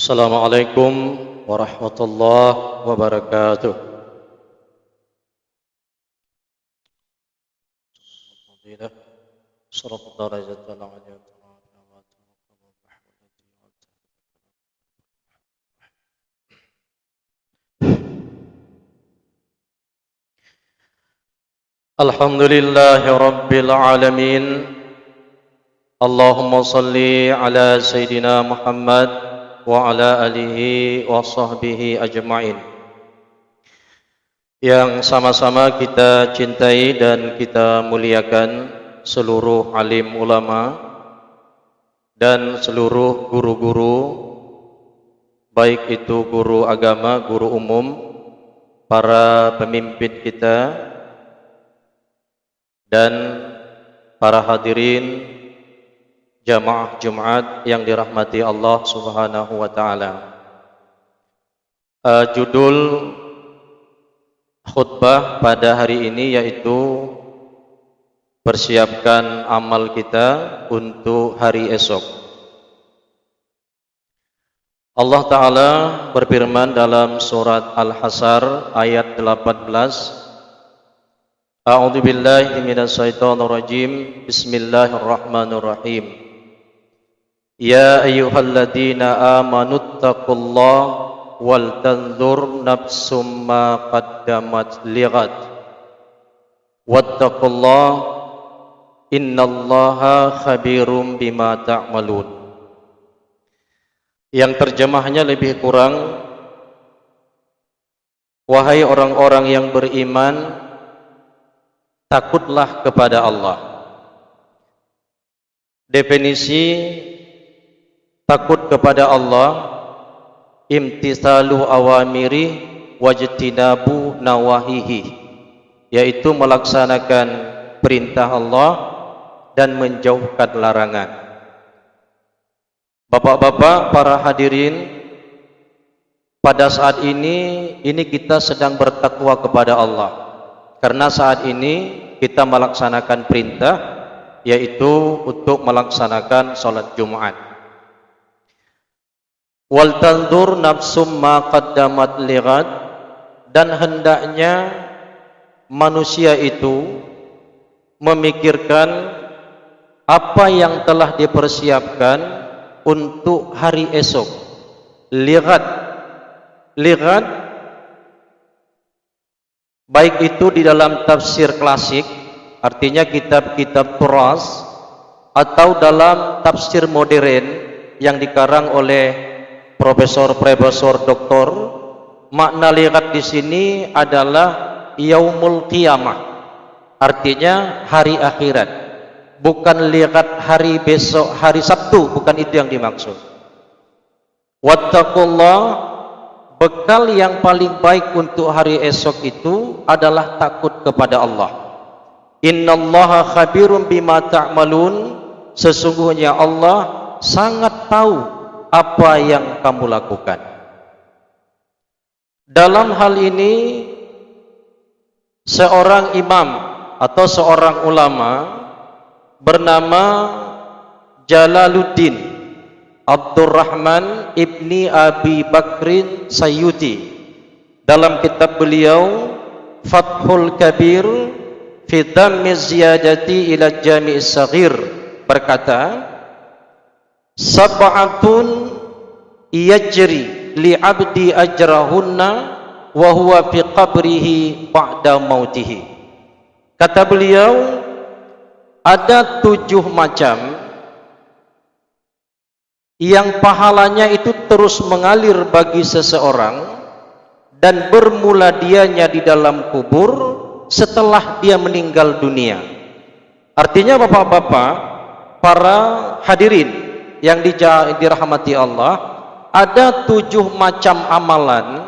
Assalamualaikum warahmatullahi wabarakatuh. Alhamdulillahi rabbil alamin. Allahumma salli ala Sayyidina Muhammad wa ala alihi wa sahbihi ajma'in. Yang sama-sama kita cintai dan kita muliakan seluruh alim ulama dan seluruh guru-guru, baik itu guru agama, guru umum, para pemimpin kita, dan para hadirin jamaah Jumat yang dirahmati Allah Subhanahu wa taala. Judul khutbah pada hari ini yaitu persiapkan amal kita untuk hari esok. Allah taala berfirman dalam surat Al-Hasyr ayat 18. A'udzu billahi minasyaitonir rajim. Bismillahirrahmanirrahim. Ya ayyuhalladzina amanuttaqullaha wal tanzur nafsum ma qaddamat lighad. Wattaqullaha innallaha khabirum bima ta'malun. Yang terjemahnya lebih kurang, wahai orang-orang yang beriman, takutlah kepada Allah. Definisi takut kepada Allah, imtithalu awamiri wajtinabu nawahihi, yaitu melaksanakan perintah Allah dan menjauhkan larangan. Bapak-bapak, para hadirin, pada saat ini kita sedang bertakwa kepada Allah, karena saat ini kita melaksanakan perintah, yaitu untuk melaksanakan salat Jumat. Wal tanzur nafsum ma qaddamat lighad, dan hendaknya manusia itu memikirkan apa yang telah dipersiapkan untuk hari esok. Lighad baik itu di dalam tafsir klasik, artinya kitab-kitab turas, atau dalam tafsir modern yang dikarang oleh profesor, doktor, makna lihat di sini adalah yaumul qiyamah, artinya hari akhirat. Bukan lihat hari besok, hari Sabtu, bukan itu yang dimaksud. Wattaqullah, bekal yang paling baik untuk hari esok itu adalah takut kepada Allah. Innallaha khabirum bima ta'malun, sesungguhnya Allah sangat tahu apa yang kamu lakukan. Dalam hal ini, seorang imam atau seorang ulama bernama Jalaluddin Abdurrahman ibni Abi Bakrin Sayyuti, dalam kitab beliau Fathul Kabir fi dhammi ziyadati ila jami'is saghir berkata, sab'atun yajri li 'abdi ajrahunna wa huwa fi qabrihi ba'da mautihi. Kata beliau, ada 7 macam yang pahalanya itu terus mengalir bagi seseorang dan bermula dianya di dalam kubur setelah dia meninggal dunia. Artinya bapak-bapak, para hadirin yang dirahmati Allah, ada 7 macam amalan.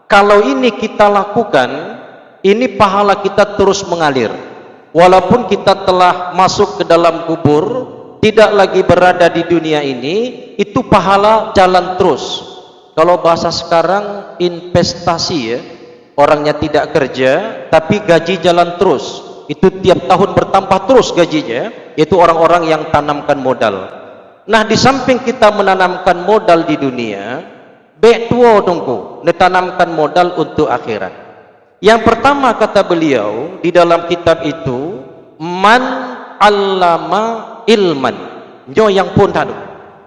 Kalau ini kita lakukan, ini pahala kita terus mengalir. Walaupun kita telah masuk ke dalam kubur, tidak lagi berada di dunia ini, itu pahala jalan terus. Kalau bahasa sekarang, investasi ya. Orangnya tidak kerja, tapi gaji jalan terus. Itu tiap tahun bertambah terus gajinya. Itu orang-orang yang tanamkan modal. Nah, di samping kita menanamkan modal di dunia, Baik tua tunggu, ditanamkan modal untuk akhirat. Yang pertama kata beliau di dalam kitab itu, man allama ilman. Nyo yang pun tadu.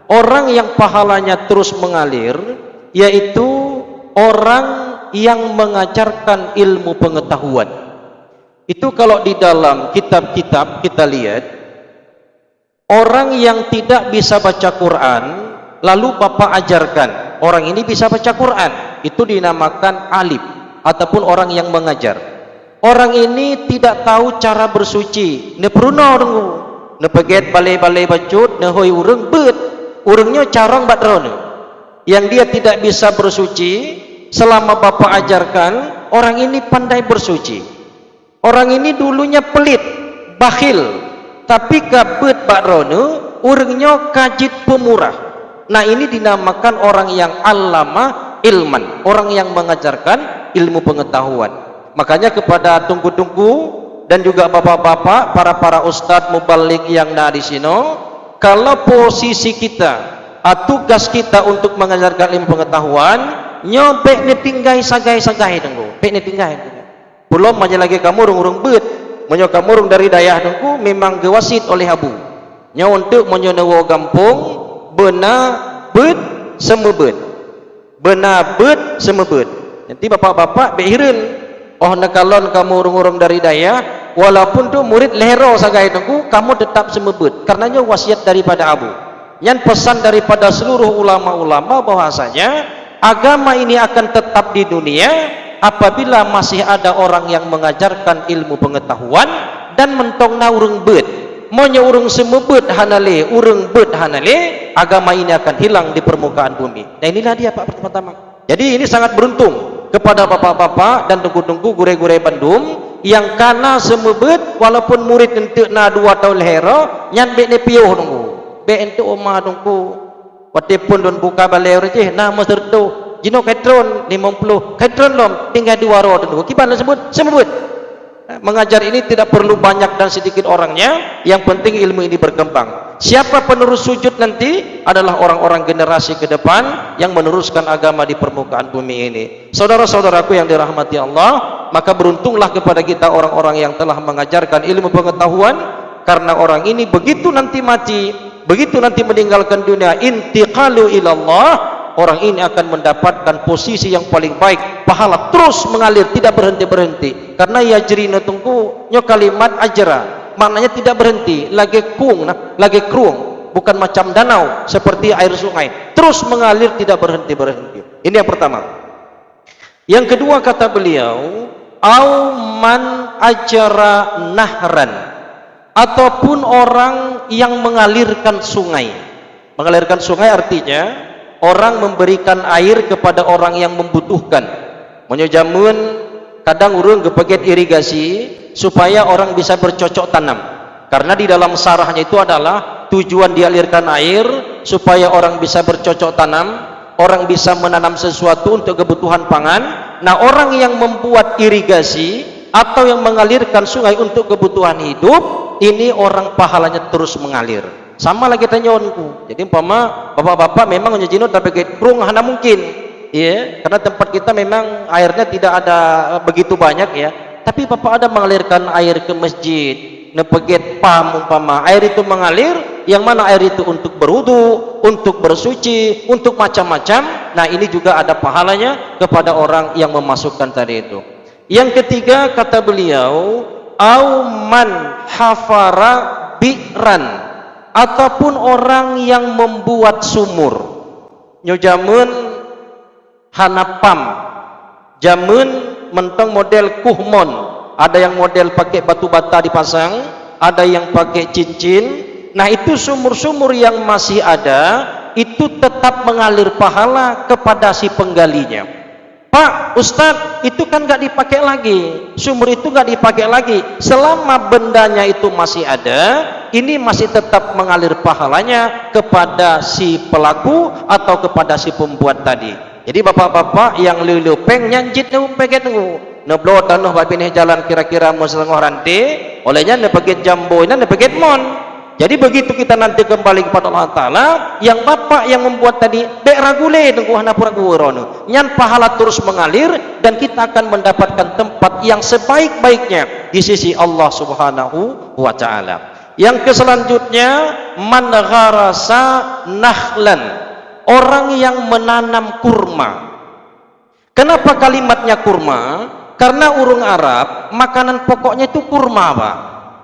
Orang yang pahalanya terus mengalir, yaitu orang yang mengajarkan ilmu pengetahuan. Itu kalau di dalam kitab-kitab kita lihat, orang yang tidak bisa baca Quran, lalu Bapak ajarkan, orang ini bisa baca Quran, itu dinamakan alim ataupun orang yang mengajar. Orang ini tidak tahu cara bersuci, ne pruno tunggu, ne peget balai-balai bacut, ne hoi urang bet, urangnya carang batrone. Yang dia tidak bisa bersuci, selama Bapak ajarkan, orang ini pandai bersuci. Orang ini dulunya pelit, bakhil, tapi kabet batrone, urangnya kajit pemurah. Nah ini dinamakan orang yang allama ilman, orang yang mengajarkan ilmu pengetahuan. Makanya kepada tunggu-tunggu dan juga bapak-bapak, para ustadz mubalik yang ada di sini, kalau posisi kita, tugas kita untuk mengajarkan ilmu pengetahuan, nyobek ne tinggai sagai-sagai tunggu, bek ne tinggai. Belum aja lagi kamu urung-urung bet, menyo kamu urung dari dayah tunggu memang gewasit oleh abu. Nya untuk menyonewo gampung benar bet semebet, benar bet semebet. Nanti bapak-bapak behirin, oh nakalon kamu urung-urung dari daya, walaupun tu murid lehero sagai tunggu, kamu tetap semebet, karenanya wasiat daripada abu. Yang pesan daripada seluruh ulama-ulama bahwasanya agama ini akan tetap di dunia apabila masih ada orang yang mengajarkan ilmu pengetahuan dan mentongna urung bet. Monya urung semebet hanale, urung bet hanale, agama ini akan hilang di permukaan bumi. Nah inilah dia Pak pertama-tama. Jadi ini sangat beruntung kepada bapak-bapak dan tunggu-tunggu gure-gure Bandung yang kana semebet walaupun murid entuk na 2 tahun lehera nyan bek ne piuh tunggu. Bek entuk omah tunggu. Wate pun don buka balai receh na maserto. Jino ketron 50. Ketron lom tinggal 2 ro tunggu. Kipan sebut semebet. Mengajar ini tidak perlu banyak dan sedikit orangnya, yang penting ilmu ini berkembang. Siapa penerus sujud nanti adalah orang-orang generasi ke depan yang meneruskan agama di permukaan bumi ini. Saudara-saudaraku yang dirahmati Allah, maka beruntunglah kepada kita orang-orang yang telah mengajarkan ilmu pengetahuan, karena orang ini begitu nanti mati, begitu nanti meninggalkan dunia, intiqalu ilallah, orang ini akan mendapatkan posisi yang paling baik, pahala terus mengalir, tidak berhenti-berhenti. Karena yajri natungku nyo kalimat ajra, maknanya tidak berhenti, lagi kung, lagi kruung, bukan macam danau seperti air sungai, terus mengalir tidak berhenti-berhenti. Ini yang pertama. Yang kedua kata beliau, au man ajra nahran, ataupun orang yang mengalirkan sungai. Mengalirkan sungai artinya orang memberikan air kepada orang yang membutuhkan. Menyojamun kadang urung gepeget irigasi supaya orang bisa bercocok tanam. Karena di dalam sarahnya itu adalah tujuan dialirkan air supaya orang bisa bercocok tanam, orang bisa menanam sesuatu untuk kebutuhan pangan. Nah, orang yang membuat irigasi atau yang mengalirkan sungai untuk kebutuhan hidup, ini orang pahalanya terus mengalir. Sama lagi tanyonku. Jadi umpama bapak-bapak memang nyejino tapi krung hana mungkin. Ya, karena tempat kita memang airnya tidak ada begitu banyak ya. Tapi bapak ada mengalirkan air ke masjid, nepeget pam umpama. Air itu mengalir, yang mana air itu untuk berwudu, untuk bersuci, untuk macam-macam. Nah, ini juga ada pahalanya kepada orang yang memasukkan tadi itu. Yang ketiga kata beliau, auman hafara bi'ran, ataupun orang yang membuat sumur. Nyojamun hanapam, jamun mentong model kuhmon, ada yang model pakai batu bata dipasang, ada yang pakai cincin. Nah, itu sumur-sumur yang masih ada itu tetap mengalir pahala kepada si penggalinya. Pak Ustadz, itu kan gak dipakai lagi, sumur itu gak dipakai lagi. Selama bendanya itu masih ada, ini masih tetap mengalir pahalanya kepada si pelaku atau kepada si pembuat tadi. Jadi bapak-bapak yang lelupeng nyanjit neumpeket nunggu neblo tanuh bapineh jalan kira-kira mau setengah rantai olehnya nepeget jambo ina nepeget mon. Jadi begitu kita nanti kembali kepada Allah Ta'ala, yang bapak yang membuat tadi dek ragule tunggu hanapura gurono nyan pahala terus mengalir, dan kita akan mendapatkan tempat yang sebaik-baiknya di sisi Allah Subhanahu wa Ta'ala. Yang selanjutnya, man gharasa nakhlan, orang yang menanam kurma. Kenapa kalimatnya kurma? Karena urung Arab makanan pokoknya itu kurma, Pak.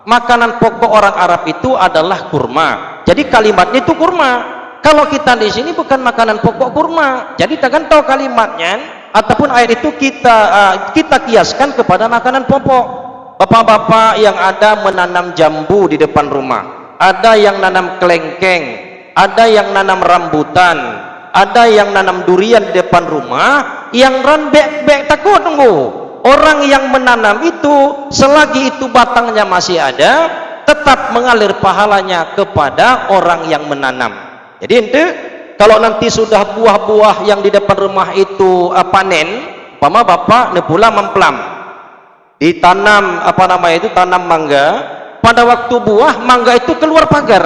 Makanan pokok orang Arab itu adalah kurma. Jadi kalimatnya itu kurma. Kalau kita di sini bukan makanan pokok kurma. Jadi takkan tahu kalimatnya ataupun ayat itu kita kiaskan kepada makanan pokok. Bapak-bapak yang ada menanam jambu di depan rumah, ada yang nanam kelengkeng, ada yang nanam rambutan, ada yang nanam durian di depan rumah, yang bek takut tunggu. Orang yang menanam itu, selagi itu batangnya masih ada, tetap mengalir pahalanya kepada orang yang menanam. Jadi ente kalau nanti sudah buah-buah yang di depan rumah itu panen, umpama bapak nepula memplam, ditanam tanam mangga, pada waktu buah mangga itu keluar pagar,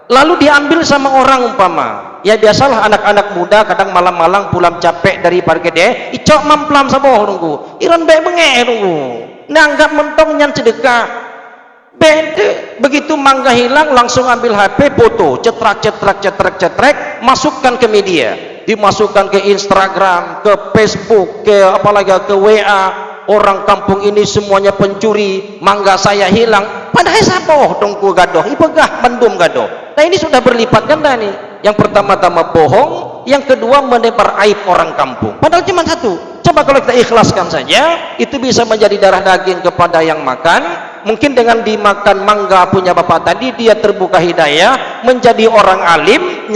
lalu diambil sama orang umpama. Ya biasalah anak-anak muda kadang malam-malam pulang capek dari parkir deh, icok mamplam saboh nunggu, iran baik bengek nunggu, nanggap mentong nyan sedekah. Bede begitu mangga hilang langsung ambil HP foto, cetrek, masukkan ke media, dimasukkan ke Instagram, ke Facebook, ke apalagi ke WA. Orang kampung ini semuanya pencuri, mangga saya hilang. Padahal saboh dongku gadoh, ibegah mendum gadoh. Nah ini sudah berlipat ganda nih. Yang pertama-tama bohong, yang kedua menebar aib orang kampung. Padahal cuma satu. Coba kalau kita ikhlaskan saja, itu bisa menjadi darah daging kepada yang makan. Mungkin dengan dimakan mangga punya bapak tadi, dia terbuka hidayah, menjadi orang alim.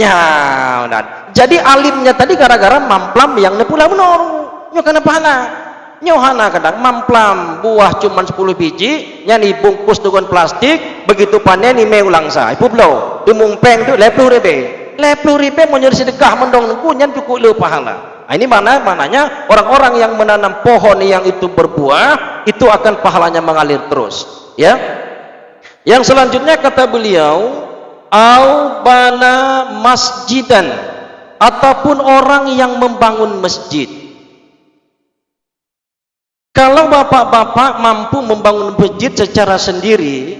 Jadi alimnya tadi gara-gara mamplam yang nepula menor. Nyokana pahala. Nyohana kadang mamplam buah cuma 10 biji, nyani bungkus dengan plastik, begitu panen ini ulang sa. Ibu blow, dumungpeng tu 10 ribu mau nyari sedekah mendong nyan cukup le pahala. Nah, ini mananya orang-orang yang menanam pohon yang itu berbuah itu akan pahalanya mengalir terus. Ya. Yang selanjutnya kata beliau, au bana masjidan, ataupun orang yang membangun masjid. Kalau bapak-bapak mampu membangun masjid secara sendiri,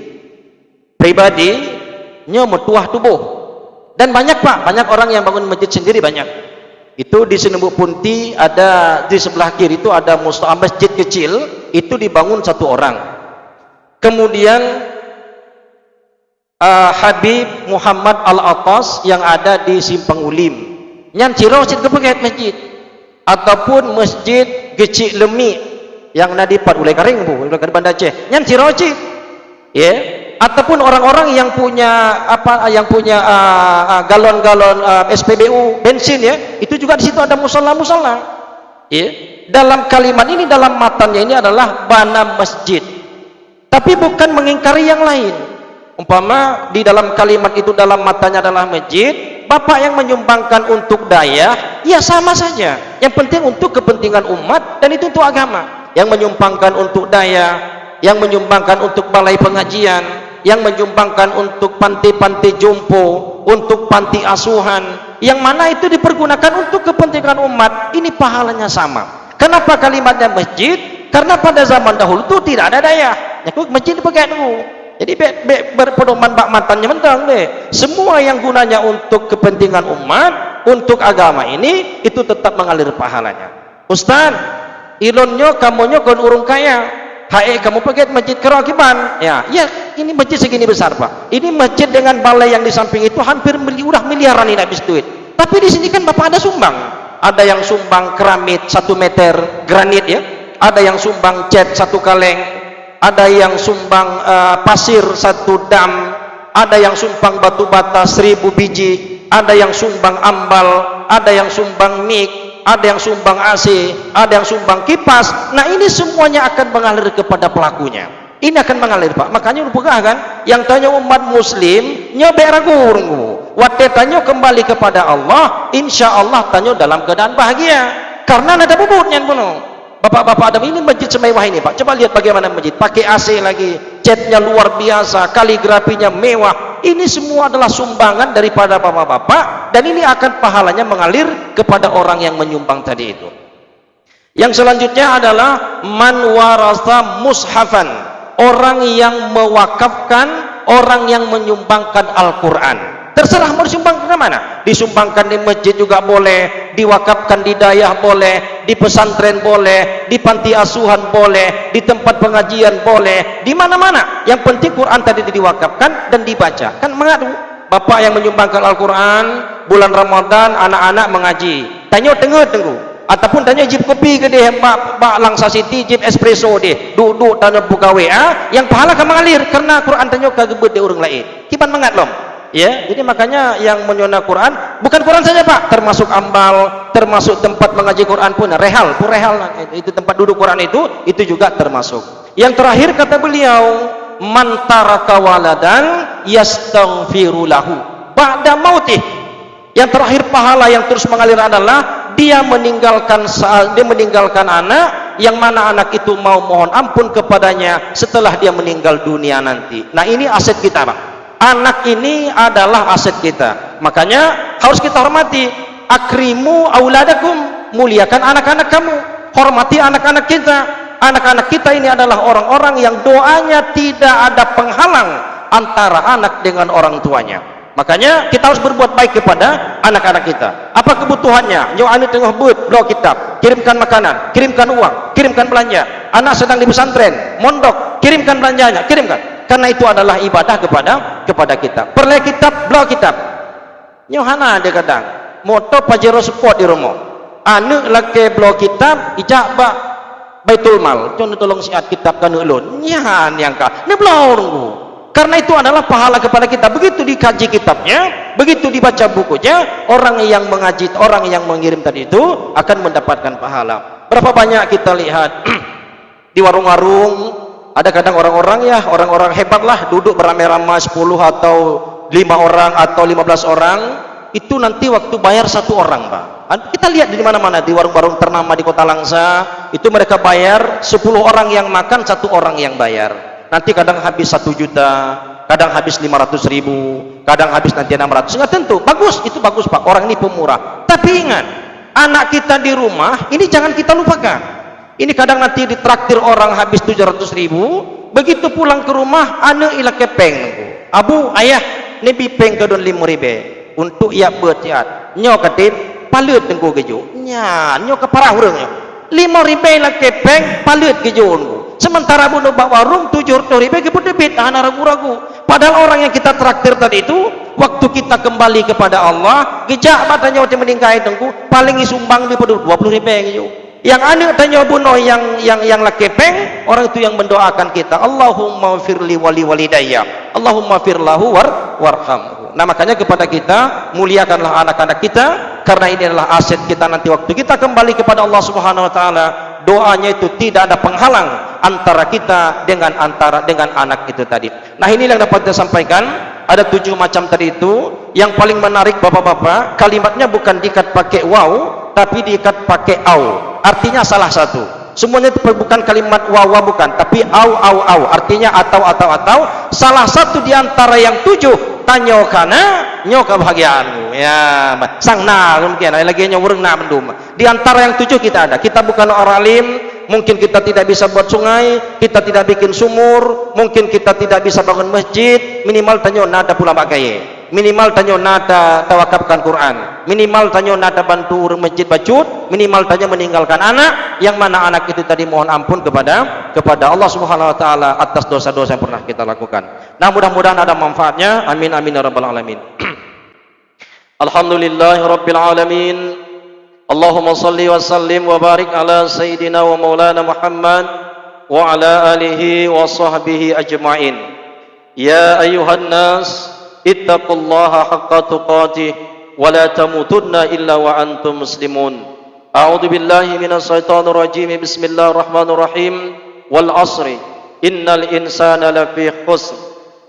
pribadi, metuah tubuh. Dan banyak Pak, banyak orang yang bangun masjid sendiri banyak. Itu di Senembuk Punti ada di sebelah kiri itu ada masjid kecil, itu dibangun satu orang. Kemudian Habib Muhammad Al-Atas yang ada di Simpang Ulim, nyan cirocit kepegat masjid, ataupun masjid Gecik Lemi yang nadi pat ulai karing bu, ulai karing Banda Aceh, nyan cirocit, ya. Ataupun orang-orang yang punya galon-galon SPBU bensin ya, itu juga di situ ada musala, ya. Dalam kalimat ini, dalam matanya ini adalah bana masjid, tapi bukan mengingkari yang lain. Umpama di dalam kalimat itu dalam matanya adalah masjid, bapak yang menyumbangkan untuk daya, ya sama saja. Yang penting untuk kepentingan umat dan itu untuk agama. Yang menyumbangkan untuk daya, yang menyumbangkan untuk balai pengajian, yang menyumbangkan untuk panti-panti jompo, untuk panti asuhan, yang mana itu dipergunakan untuk kepentingan umat, ini pahalanya sama. Kenapa kalimatnya masjid? Karena pada zaman dahulu itu tidak ada daya, masjid dipakai dulu. Jadi berpedoman bak matannya mentang deh. Semua yang gunanya untuk kepentingan umat, untuk agama ini, itu tetap mengalir pahalanya. Ustaz, ilonnya kamunya kon urung kaya, kamu pakai masjid kerokiban, ya ini masjid segini besar Pak. Ini masjid dengan balai yang di samping itu hampir udah miliaran ini habis duit. Tapi di sini kan bapak ada sumbang, ada yang sumbang keramik 1 meter granit ya, ada yang sumbang cat 1 kaleng, ada yang sumbang pasir 1 dam, ada yang sumbang batu bata 1000 biji, ada yang sumbang ambal, ada yang sumbang mik, ada yang sumbang AC, ada yang sumbang kipas. Nah ini semuanya akan mengalir kepada pelakunya. Ini akan mengalir Pak. Makanya bukan kan yang tanya umat muslim nyobek ragu, waktu tanya kembali kepada Allah, insya Allah tanya dalam keadaan bahagia. Karena ada bubutnya penuh. Bapak-bapak Adam, ini masjid semewah ini Pak. Coba lihat bagaimana masjid, pakai AC lagi, catnya luar biasa, kaligrafinya mewah. Ini semua adalah sumbangan daripada bapak-bapak, dan ini akan pahalanya mengalir kepada orang yang menyumbang tadi itu. Yang selanjutnya adalah man warasa mushafan, orang yang mewakafkan, orang yang menyumbangkan Al-Quran. Terserah mau disumbangkan ke mana. Disumbangkan di masjid juga boleh, diwakafkan di daerah boleh, di pesantren boleh, di panti asuhan boleh, di tempat pengajian boleh, di mana-mana. Yang penting Quran tadi diwakafkan dan dibaca. Kan mengadu. Bapak yang menyumbangkan Al-Quran, bulan Ramadan anak-anak mengaji. Tanya tengah-tengah. Ataupun tanya jip kopi ke dia, bak Langsa City, jip espresso dia, duduk tanya buka WA, yang pahala kan mengalir karena Quran tanya kagebet dia orang lain. Kiban mengat lom. Ya, jadi makanya yang menyona Quran, bukan Quran saja Pak, termasuk ambal, termasuk tempat mengaji Quran pun, rehal, itu tempat duduk Quran itu juga termasuk. Yang terakhir kata beliau, man taraka waladan yastaghfiru lahu ba'da mautih. Yang terakhir pahala yang terus mengalir adalah dia meninggalkan anak, yang mana anak itu mau mohon ampun kepadanya setelah dia meninggal dunia nanti. Nah, ini aset kita Pak. Anak ini adalah aset kita, makanya harus kita hormati. Akrimu auladakum, muliakan anak-anak kamu, hormati anak-anak kita. Anak-anak kita ini adalah orang-orang yang doanya tidak ada penghalang antara anak dengan orang tuanya. Makanya kita harus berbuat baik kepada anak-anak kita. Apa kebutuhannya? Nyo ane tengah buat blok kitab, kirimkan makanan, kirimkan uang, kirimkan belanja. Anak sedang di pesantren, mondok, kirimkan belanjanya, kirimkan. Karena itu adalah ibadah kepada kita. Perle kitab, blok kitab. Nyohana dia kadang moto Pajero Sport di rumah. Anu laki blok kitab, ijak bak Baitul Mal. Contoh tolong siat kitab kan ulun. Nyahan yang ka. Ini belum. Karena itu adalah pahala kepada kita. Begitu dikaji kitabnya, begitu dibaca bukunya, orang yang mengaji, orang yang mengirim tadi itu akan mendapatkan pahala. Berapa banyak kita lihat di warung-warung. Ada kadang orang-orang hebat lah, duduk beramai-ramai 10 atau 5 orang atau 15 orang, itu nanti waktu bayar 1 orang Pak. Kita lihat di mana-mana, di warung-warung ternama di Kota Langsa, itu mereka bayar 10 orang yang makan, 1 orang yang bayar. Nanti kadang habis 1 juta, kadang habis 500.000, kadang habis nanti 600. Nggak tentu, bagus, itu bagus Pak, orang ini pemurah. Tapi ingat, anak kita di rumah, ini jangan kita lupakan. Ini kadang nanti ditraktir orang habis 700.000, begitu pulang ke rumah ane ila kepeng. Abu ayah ni bipeng ke don 5.000 untuk ia bertiat. Nyo katin palut tengku keju. Nya nyo ke parah urang nyo. 5.000 ila kepeng palut keju. Sementara bunuh bak warung 700.000 ke debit ana ragu-ragu. Padahal orang yang kita traktir tadi itu waktu kita kembali kepada Allah, gejak batanya waktu meningkai tengku paling isumbang di 20.000 keju. Yang ane tanya bunuh yang lakepeng, orang itu yang mendoakan kita, Allahumma firli wali walidayya, Allahumma firlahu warhamhu. Nah, makanya kepada kita, muliakanlah anak-anak kita, karena ini adalah aset kita nanti waktu kita kembali kepada Allah Subhanahu wa taala. Doanya itu tidak ada penghalang antara kita dengan anak itu tadi. Nah, ini yang dapat saya sampaikan. Ada 7 macam tadi itu. Yang paling menarik Bapak-bapak, kalimatnya bukan diikat pakai waw, tapi diikat pakai au. Artinya salah satu. Semuanya itu bukan kalimat wawa, bukan, tapi au. Artinya atau. Salah satu di antara yang 7. Tanyo kana nyo kebahagiaanmu. Ya, sang na mungkin lagi nyo urang na mendum. Di antara yang 7 kita ada. Kita bukan orang alim, mungkin kita tidak bisa buat sungai, kita tidak bikin sumur, mungkin kita tidak bisa bangun masjid, minimal tanyo nada pula pakai. Minimal tanyo nada tawakafkan Quran, minimal tanyo nada bantu urang masjid bacut, minimal tanyo meninggalkan anak, yang mana anak itu tadi mohon ampun kepada Allah Subhanahu wa taala atas dosa-dosa yang pernah kita lakukan. Nah, mudah-mudahan ada manfaatnya. Amin amin ya rabbal alamin. Alhamdulillahirabbil alamin. Allahumma salli wa sallim wa barik ala sayyidina wa maulana Muhammad wa ala alihi wa sahbihi ajma'in. Ya ayyuhan nas, ittaqullaha haqqa tuqatih wa la tamutunna illa wa antum muslimun. A'udzu billahi minas syaitonir rajim. Bismillahirrahmanirrahim. Wal 'ashri innal insana lafi khusr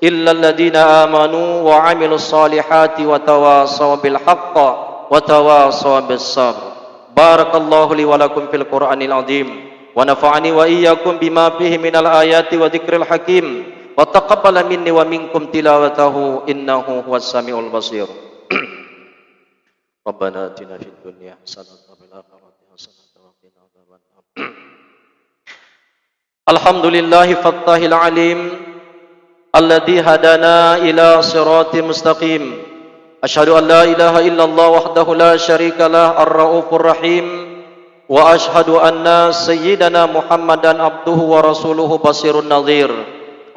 illa alladziina amanu wa 'amilus solihati wa tawassaw bil haqqi wa tawassaw bis sabr. Barakallahu li wa lakum fil Qur'anil 'azim wa nafa'ani wa iyyakum bima fihi minal ayati wa dzikril hakim. wa taqabbal minni wa minkum tilawatahu innahu huwas samiul basir. Rabbana atina fid dunya hasanatan wa fil akhirati hasanatan wa qina adzabannar. Alhamdulillahi fattahil alim alladzi hadana ila siratal mustaqim. Asyhadu an la ilaha illallah wahdahu la syarika lah ar-raufur rahim wa asyhadu anna sayyidana Muhammadan abduhu wa rasuluhu basirun nadhir.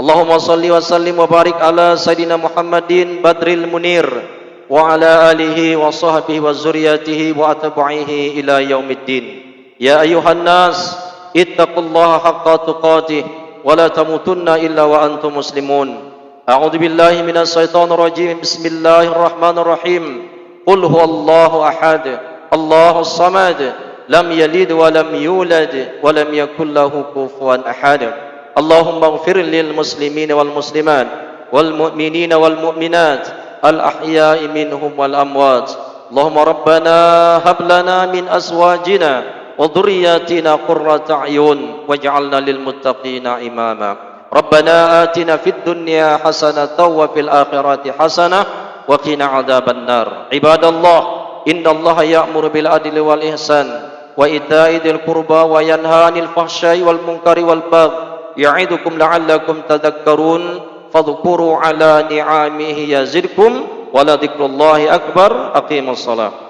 Allahumma salli wa sallim wa barik ala sayyidina Muhammadin badril munir wa ala alihi wa sahbihi wa zurriyatihi wa atba'ihi ila yaumiddin. Ya ayyuhan nas ittaqullaha haqqa tuqatih wa la tamutunna illa wa antum muslimun. A'udzu billahi minas syaitonir rajim. Bismillahirrahmanirrahim. Qul huwallahu ahad, Allahus samad, lam yalid wa lam yulad wa lam yakul lahu kufuwan ahad. Allahumma ighfir lil muslimin wal muslimat wal mu'minin wal mu'minat al ahya'i minhum wal amwat. Allahumma rabbana hab lana min azwajina wa dhurriyyatina qurrata a'yun waj'alna lil muttaqina imama. Rabbana atina fid dunya hasanatan wa fil akhirati hasanah wa qina adzabannar. Ibadallah, innallaha ya'muru bil adli wal ihsan wa ita'i dzil qurba wa yanha 'anil fahsya'i wal munkari wal baghi ya'idukum la'allakum tadhakkarun. Fadhkuru 'ala ni'amihi yazidkum wa la dzikrullahi akbar. Aqimus shalah.